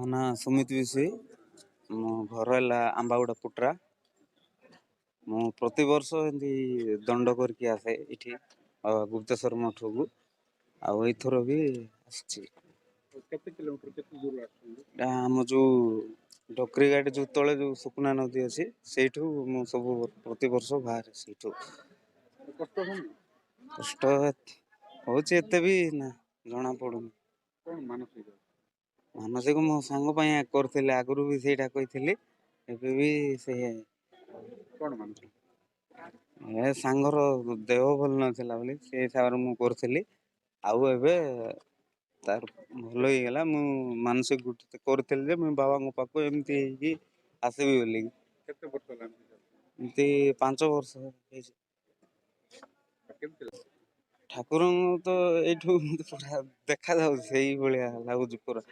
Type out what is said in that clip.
ମୋ ନାଁ ସୁମିତ ବିଶୋଇ। ମୋ ଘର ହେଲା ଆମ୍ବାଗୁଡ଼ା ପୁଟ୍ରା। ମୁଁ ପ୍ରତିବର୍ଷ ଏମିତି ଦଣ୍ଡ କରିକି ଆସେ ଏଇଠି ଗୁପ୍ତେଶ୍ୱର ମଠକୁ। ଆଉ ଏଇଥର ବି ଆସିଛି। କେତେ କିଲୋମିଟର କେତେ ଦୂର ଆସୁଛନ୍ତି? ଏଇଟା ଆମ ଯେଉଁ ଡକ୍ରି ଗାଡ଼ି ଯେଉଁ ତଳେ ଯେଉଁ ସୁକୁନା ନଦୀ ଅଛି ସେଇଠୁ ମୁଁ ସବୁ ପ୍ରତିବର୍ଷ ବାହାରେ ସେଇଠୁ। କଷ୍ଟ ହଉନି? କଷ୍ଟ ହେଉଛି ଏତେ ବି ନା ଜଣା ପଡ଼ୁନି। କ'ଣ ମାନସିକ? ମାନସିକ ମୋ ସାଙ୍ଗ ପାଇଁ କରିଥିଲି, ଆଗରୁ ବି ସେଇଟା କହିଥିଲି, ଏବେ ବି ସେ କ'ଣ ମାନସିକ? ଏ ସାଙ୍ଗର ଦେହ ଭଲ ନଥିଲା ବୋଲି ସେ ହିସାବରେ ମୁଁ କରୁଥିଲି। ଆଉ ଏବେ ତାର ଭଲ ହେଇଗଲା। ମୁଁ ମାନସିକ କରିଥିଲି ଯେ ମୁଁ ବାବାଙ୍କ ପାଖକୁ ଏମିତି ହେଇକି ଆସିବି ବୋଲି। କେତେ ବର୍ଷ ହେଲାଣି? ଏମିତି 5 ବର୍ଷ ହେଇଛି। କେମିତି? ଠାକୁରଙ୍କୁ ତ ଏଇଠୁ ପୁରା ଦେଖାଯାଉଛି ସେଇଭଳିଆ ଲାଗୁଛି ପୁରା।